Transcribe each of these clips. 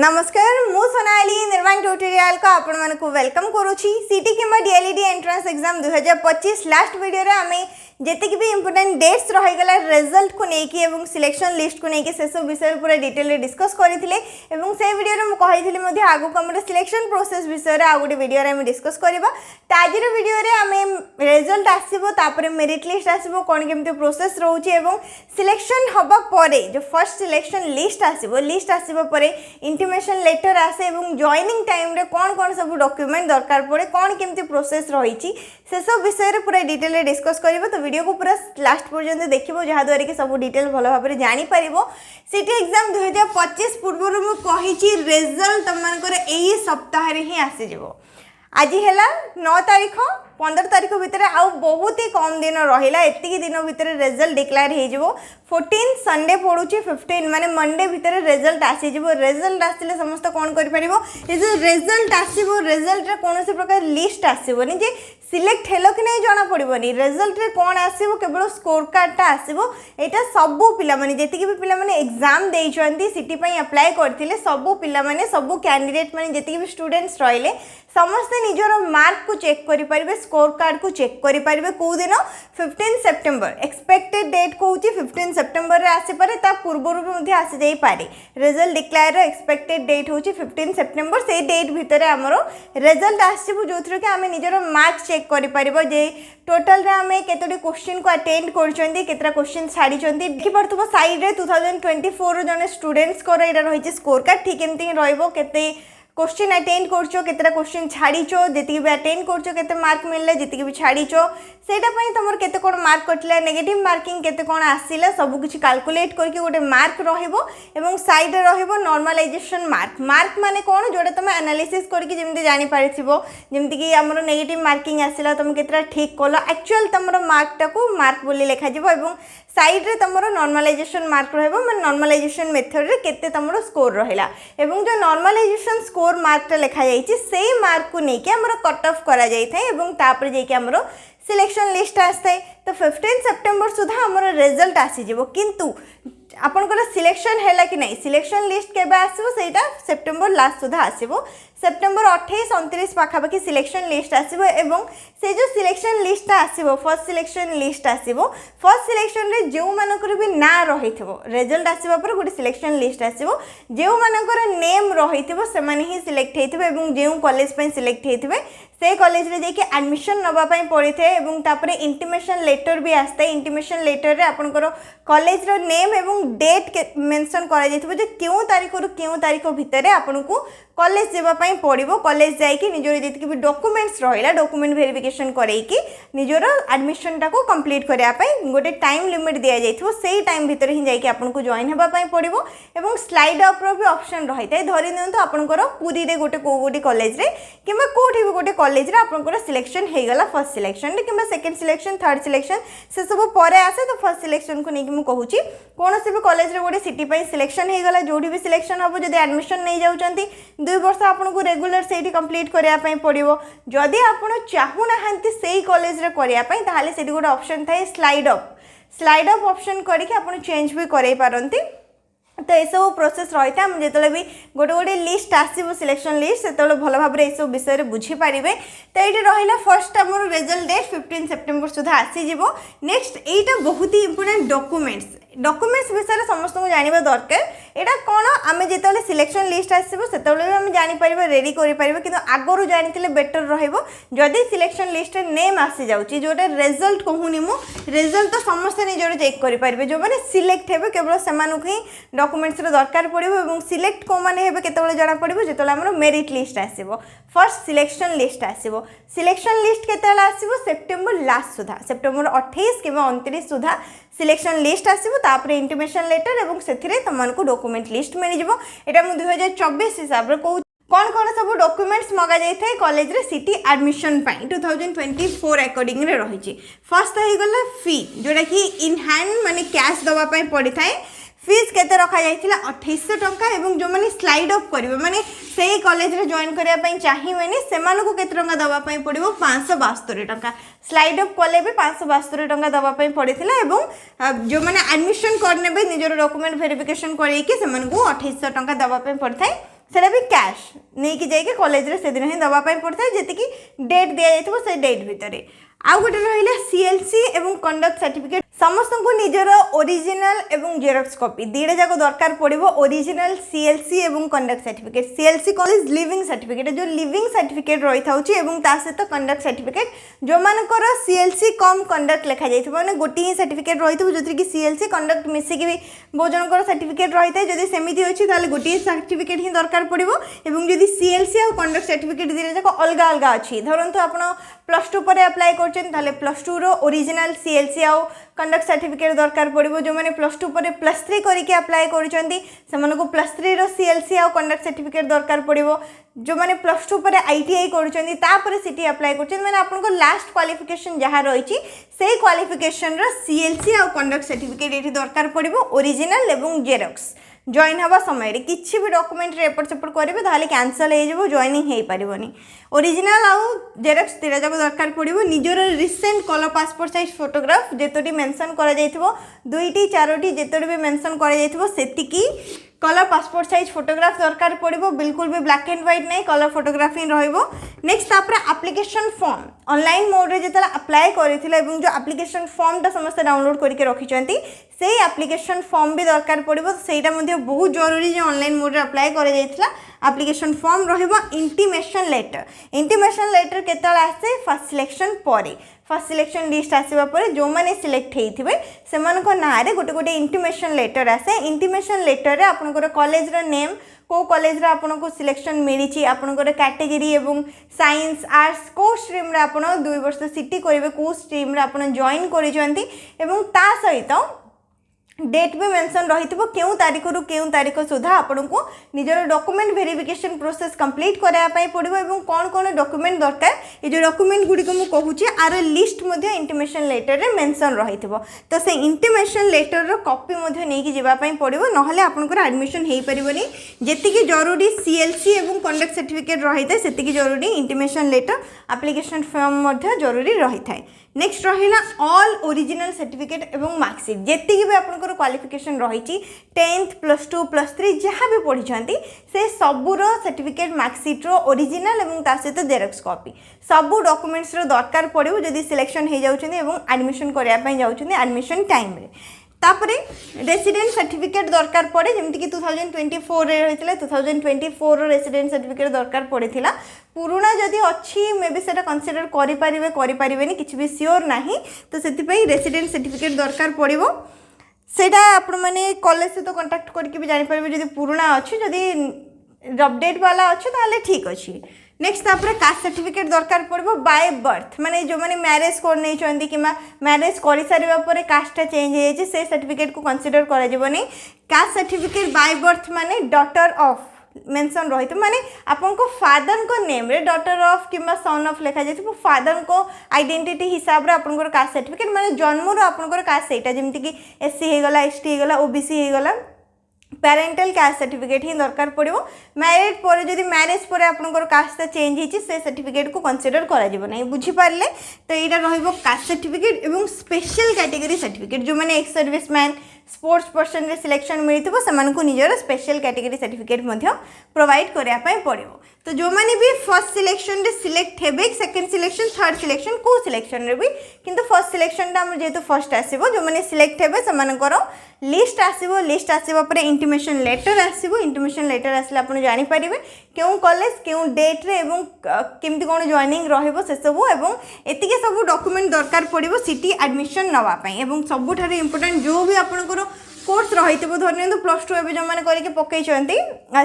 नमस्कार मु सोनाली निर्वाण ट्यूटोरियल को आपण मानकु वेलकम करूची सीटी किंबा DElEd entrance exam 2025 last video रे आमे जेते भी इंपोर्टेंट डेट्स रही गला रिजल्ट को नेकी एवं सिलेक्शन लिस्ट को नेकी से सब विषय पूरा डिटेल रे डिस्कस करथिले एवं से वीडियो रे मु कहिथिले मध्ये आगो हमर सिलेक्शन प्रोसेस विषय रे आ गुटे वीडियो रे हम डिस्कस करबा ताजी रे वीडियो रे आमे रिजल्ट आसीबो तापर मेरिट लिस्ट आसीबो कोन केमते प्रोसेस रहउची एवं सिलेक्शन हबा परे जो फर्स्ट सिलेक्शन लिस्ट आसीबो परे इंटिमेशन लेटर आसे एवं जॉइनिंग टाइम रे कोन सब डॉक्यूमेंट दरकार पड़े कोन केमती प्रोसेस रही से सब विषय रे पूरा डिटेल रे डिस्कस करबो तो वीडियो को पूरा लास्ट पर्यंत देखिबो जहा द्वारा कि सब डिटेल भलो भाबरे जानि परिबो सिटी एग्जाम 2025 पूर्व मु कहिची रिजल्ट तमनकर एही सप्ताह रे ही आसी जेबो आज है 9 तारीख 15 तारीख भितर आउ बहुत ही कम दिन रहा एति दिन भितर रिजल्ट डिक्लेयर हो 14 संडे पड़ुची 15 माने मंडे भितर रिजल्ट आसी जिवो रिजल्ट आसिले समस्त कोन करि परिबो ए जो रिजल्ट आसीबो रिजल्ट रे कोनोसी प्रकार लिस्ट आसीबोनी जे सिलेक्ट हेलो कि नहीं जाना पड़ोनी रिजल्ट रे कौन आसीबो केवल स्कोर कार्डटा आसीबो एटा सबु पिला माने जेतिके भी पिला माने एग्जाम देइचंती सिटी पई अप्लाई करथिले सबु पिला माने सबु कैंडिडेट माने जेतिके भी स्टूडेंट्स रहिले समस्त निजर मार्क को चेक करि परिबे स्कोर कार्ड को चेक करि परिबे को दिन 15 सितंबर एक्सपेक्टेड डेट कहूची 15 सितंबर रे आसी पारे ता पूर्वरु भी मध्ये आसी जाई पारे रिजल्ट डिक्लेयर रो एक्सपेक्टेड डेट होची 15 सितंबर से डेट भितरे हमरो रिजल्ट आसीबो जोथरो कि हमें निजर मार्क चेक करि परिबो जे टोटल रे हमें केतोडी क्वेश्चन को अटेंड करचंदी केतरा क्वेश्चन छाडी चंदी देखि परथबो साइड रे 2024 रो जने स्टूडेंट्स को एटा रहिछि स्कोर कार्ड ठीक एमती रहइबो केते क्वेश्चन अटेंड करछो केतरा क्वेश्चन छाड़ीचो जेतिक भी अटेंड करछो केते मार्क मिलले जेतिक भी छाड़ीचो सेटा पई तमर केते कोन मार्क कटला नेगेटिव मार्किंग केते कोन आसीला सब कुछ कैलकुलेट करके गोटे मार्क रहइबो एवं साइड रे रहइबो नॉर्मलाइजेशन मार्क माने कोन जोडे तमे एनालिसिस करके जेमते जानि पारिथिबो जेमति कि हमरो नेगेटिव मार्किंग आसीला तमे केतरा ठीक कोलो एक्चुअल तमरो मार्क टाको मार्क बोली लेखा जिवो एवं साइड रे तमरो नॉर्मलाइजेशन मार्क रहइबो माने नॉर्मलाइजेशन मेथड रे केते तमरो स्कोर रहिला एवं जो नॉर्मलाइजेशन स्कोर मार्क लिखा जाइए से मार्क को लेकिन आमर कट ऑफ करा जाए तापर जाइए आमर सिलेक्शन लिस्ट आसता है तो 15 सितंबर सुधा आमर रिजल्ट आसीजिवो किंतु आपनकर सिलेक्शन हैला कि नहीं सिलेक्शन लिस्ट केबे आसीबो सेटा सितंबर लास्ट सुधा आसीबो सितंबर 28 29 पाखापाखि सिलेक्शन लिस्ट आसीबो एवं से जो सिलेक्शन लिस्ट आसीबो फर्स्ट सिलेक्शन लिस्ट आसीबो फर्स्ट सिलेक्शन रे जेउ मानकर भी ना रहिथिबो रिजल्ट आसीबा पर गोटे सिलेक्शन लिस्ट आसीबो जेउ मानकर नेम रहिथिबो से माने ही सिलेक्ट हेथिबे एवं जेउ कॉलेज पे सिलेक्ट हेथिबे से कॉलेज रे जेके एडमिशन नबा पई पड़िथे एवं तापरे इंटिमेशन लेटर भी आस्ते इंटिमेशन लेटर रे आपनकर कॉलेज रो नेम एवं डेट मेंशन करा जाइथिबो जे केउ तारीख रु केउ तारीख भितरे आपनको कॉलेज जेबा पई पड़िबो कॉलेज जाई कि निजोर जेतिक भी डॉक्यूमेंट्स रहिला डॉक्यूमेंट वेरिफिकेशन करई कि निजोर एडमिशन टा को कंप्लीट करिया पई गोटे टाइम लिमिट दिया जाइथिबो सेही टाइम भितर ही जाई कि आपनको जॉइन हेबा पई पड़िबो एवं स्लाइड अप रो भी ऑप्शन रहितै धरि नियंतो आपनकर पूरी रे गोटे गोटे कॉलेज रे किबा कोठी भी गोटे कॉलेज रे आपनकर सिलेक्शन हे गला फर्स्ट सिलेक्शन रे किबा सेकंड सिलेक्शन थर्ड सिलेक्शन से सब परे आसे तो फर्स्ट सिलेक्शन को नेकी मु कहूची कोन से भी कॉलेज रे गोटे सिटी पई सिलेक्शन हे गला जोडी भी सिलेक्शन हबो जदि एडमिशन नै जाउचंती 2 वर्ष आपनको रेगुलर सेठी कंप्लीट करिया पई पड़िबो जदि आपण चाहू नाहंती सेही कॉलेज रे करिया पई ताहाले सेठी गोटे ऑप्शन थाए स्लाइड अप ऑप्शन करके आपण चेंज भी करै पारंती तो ये सब प्रोसेस रही था जो भी गोटे गोटे लिस्ट आसो सिलेक्शन लिस्ट से भल भाव ये सब विषय में बुझीपारे तो ये रहा फर्स्ट आम रिजल्ट डेट 15 सितंबर सुधा आसीज नेक्स्ट यहाँ बहुत ही इंपोर्टेंट डॉक्यूमेंट्स विषय समस्त को जानवा दरकार यहाँ कौन आम जो सिलेक्शन लिस्ट आसो से जापर रेडी करें कि आगु जानी बेटर रही सिलेक्शन लिस्ट नेम आसी जाऊँगी जोटा रिजल्ट कहूनी मु रिजल्ट तो समस्त निजर चेक करेंगे जो मैंने सिलेक्ट हे केवल से ही डॉक्यूमेंट्स दरकार पड़ो सिलेक्ट कौ मैंने केतବେଳେ जाना पड़ो जो आम मेरिट लिस्ट आसो फर्स्ट सिलेक्शन लिस्ट आसो सिलेक्शन लिस्ट केतବେଳେ आसो सेप्टेम्बर लास्ट सुधा सेप्टेम्बर 28 कि 29 सुधा सिलेक्शन लिस्ट आसो तापर इंटिमेशन लेटर और से तुमको डॉक्यूमेंट लिस्ट मिल जाए यहाँ मुझे 2024 हिसाब से कहूँ कौन सब डॉक्यूमेंट्स मगा जाए कॉलेज रे सिटी एडमिशन 2024 अकॉर्डिंग रे रही फर्स्ट हो गला फी जोटा कि इन हैंड माने कैश दवाई पड़ी था फीस केते रखा जाइथिला 2800 टंका एवं जो माने स्लाइड अप करिवे माने सेही कॉलेज रे जॉइन करिया पई चाहिवेनी सेमानु को केते टंका दवा पई पड़िबो 572 टंका स्लाइड अप कले भी 572 टंका दवा पई पड़िथिला एवं जो माने एडमिशन करनेबे निजर डॉक्यूमेंट वेरिफिकेशन करैकि सेमानु को 2800 टंका दवा पई पड़थाय सेटा भी कैश नहीं कि जाइए कॉलेज रे से दिन ही दवा पड़ता है जी डेट दि जाइए से डेट भितर आउ गोटे रहा सीएलसी एवं कंडक्ट सर्टिफिकेट समस्त को निजर ओरिजिनल एवं जेरॉक्स कॉपी दीटा जाक दरकार पड़ो ओरिजिनल सीएलसी एवं कंडक्ट सर्टिफिकेट सीएलसी कौन लिविंग सर्टिफिकेट जो लिविंग सर्टिफिकेट रही था सहित कंडक्ट सर्टिफिकेट जो मानकर सीएलसी कम कंडक्ट लिखा जाए मैंने गोटे ही सर्टिफिकेट रही था जो कि सीएलसी कंडक्ट मिसिकी भी बहुत जनकर सर्टिफिकेट रही है जब सेमती अच्छी गोटे सर्टिफिकेट ही दरकार पड़ो और जब सीएलसी और कंडक्ट सर्टिफिकेट दीटा जाक अलग अलग अच्छी धरतु आप प्लस टू पर अप्लाई कर प्लस टू ओरिजिनल सीएलसी आउ कंडक्ट सर्टिफिकेट दरकार पड़ो जो मैंने प्लस टू पर प्लस थ्री करके अप्लाई कर प्लस थ्री सीएलसी आउ कंडक्ट सर्टिफिकेट दरकार पड़ो जो मैंने प्लस टू पर आईटीआई कर सीटी अप्लाई कर मैंने आपको लास्ट क्वालिफिकेशन जहाँ रही से क्वालिफिकेशन सीएलसी आउ कंडक्ट सर्टिफिकेट ये दरकार पड़ो ओरिजिनल एवं जेरॉक्स जॉइन हवा समय किसी भी डॉक्यूमेंट एपट सेपट करेंगे ताले कैंसल हो जॉइनिंग हो पारबनी ओरिजिनल आउ जेरॉक्स तीटा जाक दरकार पड़ो निजर recent colour passport size photograph जितोटी मेंशन करा जाइथिबो दुईटी चारोटी जितोटी भी मेंशन करा जाइथिबो सेतिकी कलर पासपोर्ट साइज फोटोग्राफ दरकार पड़ो बिल्कुल भी ब्लैक एंड व्हाइट नहीं कलर फोटोग्राफ ही रहिबो next application form online mode रे जेतला अप्लाई करिथिला एवं जो एप्लिकेशन फॉर्म टा समस्त डाउनलोड करके रखिचंती से एप्लिकेशन फॉर्म भी दरकार पड़ो सेटा मध्ये बहुत जरूरी जे ऑनलाइन मोड रे अप्लाई करा जाइथिला एप्लिकेशन फॉर्म रहिबो इंटीमेशन लेटर केतला आसे फर्स्ट सिलेक्शन परे फर्स्ट सिलेक्शन लिस्ट आसवा पर जो मैंने सिलेक्ट होते से ना गोटे गोटे इंटीमेशन लेटर आसे इंटीमेशन लेटर आपनकर कॉलेज रो नेम को कॉलेज रा आपनको सिलेक्शन मिली आपनकर कैटेगरी एवं साइंस आर्ट्स को स्ट्रीम रे आपण 2 वर्ष सीटी करेंगे को स्ट्रीम रे आपण जॉइन करिसेंती एवं ता सहित डेट भी मेंशन रही क्यों तारीख रु क्यों तारीख सुधा आपन को निजर डॉक्यूमेंट वेरिफिकेशन प्रोसेस कंप्लीट कराया पड़ो और कौन कौन डॉक्यूमेंट दरकार ये जो डॉक्यूमेंट गुड़िक मुझे कहूँ आर लिस्ट इंटीमेशन लेटर रे मेंशन रही तो से इंटीमेशन लेटर रो कॉपी नहीं जावाई पड़ो ना आपंकर एडमिशन हो पारबनी जी जरूरी सीएलसी एवं कंडक्ट सर्टिफिकेट रही है से जरूरी इंटीमेशन लेटर एप्लिकेशन फॉर्म जरूरी रही है नेक्स्ट रहा ऑल ओरिजिनल सर्टिफिकेट एवं मार्कशीट जी भी आपंकर क्वालिफिकेशन रही 10th प्लस 2 प्लस 3 जहाँ भी पढ़ी से सबूर सर्टिफिकेट मार्कशीट रो ओरिजिनल एवं ता सहित जेरॉक्स कॉपी सबू डॉक्यूमेंट्स रो दरकार पड़ो जदि सिलेक्शन हो जाउछन्ती एवं एडमिशन करने जाउछन्ती एडमिशन टाइम रे तापरे रेसिडेंट सर्टिफिकेट दरकार पड़े जमीक 2024 रही 2024 रेसिडेंट सर्टिफिकेट दरकार पड़ा पुराना जदि अच्छी मे बी से कनसीडर करें किसी भी श्योर ना तो से रेसिडेंट सर्टिफिकेट दरकार पड़ो सेटा आपण मैंने कॉलेज सहित कंटाक्ट करके भी जानीपर जब पुराना अच्छी जदि अपडेट वाला अच्छे ताले ठीक अच्छी नेक्स्ट कास्ट सर्टिफिकेट दरकार पड़ो बाय बर्थ माने जो मैंने मैरेज कर नहीं कि मैरेज कर सारा पर कास्टा चेंज हो से सर्टिफिकेट को कंसीडर कर कास्ट सर्टिफिकेट बाय बर्थ माने डॉटर ऑफ मेंशन रही माने आपन को फादर को नेम रे डॉटर ऑफ कि सन ऑफ लिखा जाए फादर को आइडेंटिटी हिसाब रे आपन कास्ट सर्टिफिकेट माने जन्म रो आपन कास्ट सेटा जमती कि एससी हो गला एसटी हो गला ओबीसी हो गला पेरेंटल कास्ट सर्टिफिकेट ही दरकार पड़ो मैरिड पर जब मैरिज पर आपंकर कास्ट चेंज होती से सर्टिफिकेट को कंसीडर करा बुझीपारे तो यहाँ कास्ट सर्टिफिकेट एवं स्पेशल कैटेगरी सर्टिफिकेट जो मैंने ex service man sports person रे सिलेक्शन मिली से निजर स्पेशल कैटेगरी सर्टिफिकेट प्रोवाइड करने पड़ो तो जो मैंने भी फर्स्ट सिलेक्शन रे सिलेक्ट हे सेकंड सिलेक्शन थर्ड सिलेक्शन को सिलेक्शन रे भी किंतु फर्स्ट सिलेक्शन टा जेहेतु फर्स्ट आसो जो मैंने सिलेक्ट हे से लिस्ट आसो लिस्ट आसवा पर इंटीमेशन लेटर आसो इंटीमेशन लेटर आसले आप जानीपर क्यों कॉलेज क्यों डेट रे एवं केमती कौन जॉइनिंग रहिबो से सब एवं एतिके सब डॉक्यूमेंट दरकार पड़ो सिटी एडमिशन नवाई और सबुठ इम्पोर्टेंट जो भी आपंकर कोर्स रही धरनी प्लस टू एवं जो मैंने करके पकई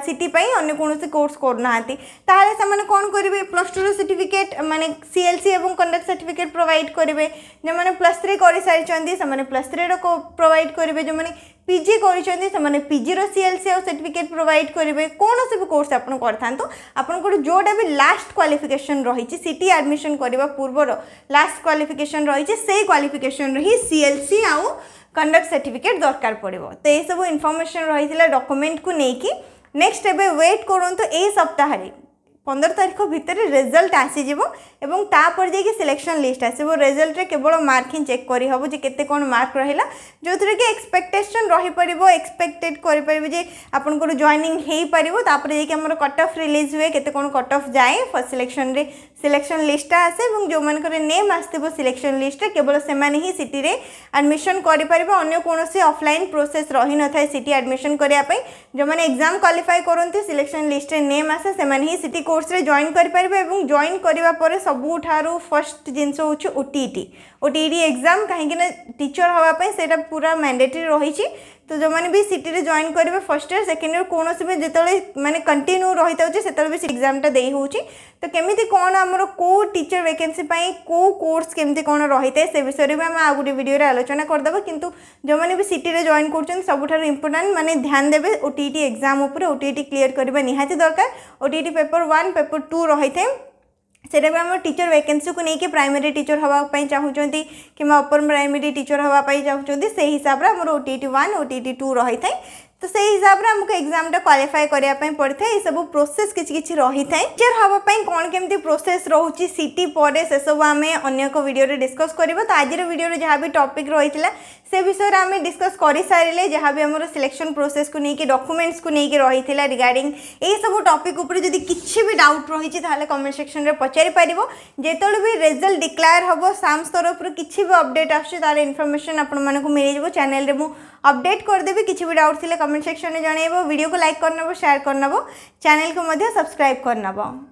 सिटी अन्य कौन कोर्स करना से कौन करेंगे प्लस टू सर्टिफिकेट माने सीएलसी एवं कंडक्ट सर्टिफिकेट प्रोवाइड करेंगे जो मैंने प्लस 3 कर सारी से प्लस 3 प्रोवाइड करेंगे जो मैंने पीजी कर पीजी सीएलसी और सर्टिफिकेट प्रोवाइड करेंगे कौन से भी कोर्स आप आपंकर जोटा भी लास्ट क्वालिफिकेशन रही सिटी एडमिशन करने पूर्वर लास्ट क्वालिफिकेशन रही से क्वालिफिकेशन ही सीएलसी आउ कंडक्ट सर्टिफिकेट दरकार पड़ो तो ये सब इनफॉरमेशन रही डॉक्यूमेंट को लेकिन नेक्स्ट एबे वेट करूँ तो यही सप्ताह 15 तारिख भितर रिजल्ट आसीजिवो एवं तापर जाकि सिलेक्शन लिस्ट आसीबो रिजल्ट रे केवल मार्किंग चेक करी हबो जे केते कोन मार्क रहिला जोथरे कि एक्सपेक्टेशन रही परिबो एक्सपेक्टेड करि परिबो जे आपन को जॉइनिंग हेई परिबो तापर जाकि हमर कट ऑफ रिलीज हुए केते कोन कट ऑफ जाए फर्स्ट सिलेक्शन रे सिलेक्शन लिस्ट आसे एवं जो मन करे नेम आस्तिबो सिलेक्शन लिस्ट रे केवल से माने ही सिटी रे एडमिशन करि परिबो अन्य कोनोसी ऑफलाइन प्रोसेस रही न थाए सिटी एडमिशन करिया पई जो माने एग्जाम क्वालिफाई करंती सिलेक्शन लिस्ट रे नेम आसे से माने ही सिटी कोर्स रे जॉइन करि परिबो एवं जॉइन करिवा परे सबुठारु फर्स्ट जिंस होछि ओटीईटी एग्जाम कहीं टीचर हवा पई सेटा पूरा मैंडेटरी रही तो जो मैंने भी सिटी रे जॉइन करेंगे फर्स्ट ईयर सेकेंड ईयर कौन भी जो माने कंटिन्यू रही था से भी एग्जाम दे हो तो केमी कौन आमर को टीचर वैकेंसी को कोर्स केमती कौन रही है से विषय में आम आ गोटे वीडियो आलोचना करदे किंतु जो मैंने भी सिटी रे जॉइन कर सबुठार इंपोर्टाट माने ध्यान देवे ओटीईटी एग्जाम उपर ओटीईटी क्लियर करने निहाती दरकार ओटीईटी पेपर 1 पेपर 2 रही है सेटा भी आम टीचर वैकेंसी को लेकिन प्राइमरी टीचर हवाई चाहूँगी कि अपर प्राइमरी टीचर हवाई चाहूँगी से हिसाब से आम ओटीईटी 1 ओटीईटी 2 रही है तो से हिसाब से आमको एग्जाम क्वालिफाई करने पड़ता है ये सब प्रोसेस किसी रही है टीचर हाँपाई कौन केमती प्रोसेस रोचे सिटी पर से सब आम अगर एक वीडियो डिस्कस करवा तो आज वीडियो जहाँ भी टॉपिक रही से विषय आम डिस्कस कर सारे जहाँ भी आम सिलेक्शन प्रोसेस को लेकिन डॉक्यूमेंट्स को लेकिन रही है रिगार्डिंग ये सब टॉपिक उपर जदि किसी भी डाउट रही है कमेंट सेक्शन में पचारि पार जो भी रिजल्ट डिक्लेयर हम साम्स तरफ किसी भी अपडेट आर इनफॉरमेशन आपको मिल चैनल रे मु अपडेट करदेवी किसी भी डाउट थी कमेंट सेक्शन में जनइब वीडियो को लाइक करनब शेयर करनब चैनल को सब्सक्राइब करनब।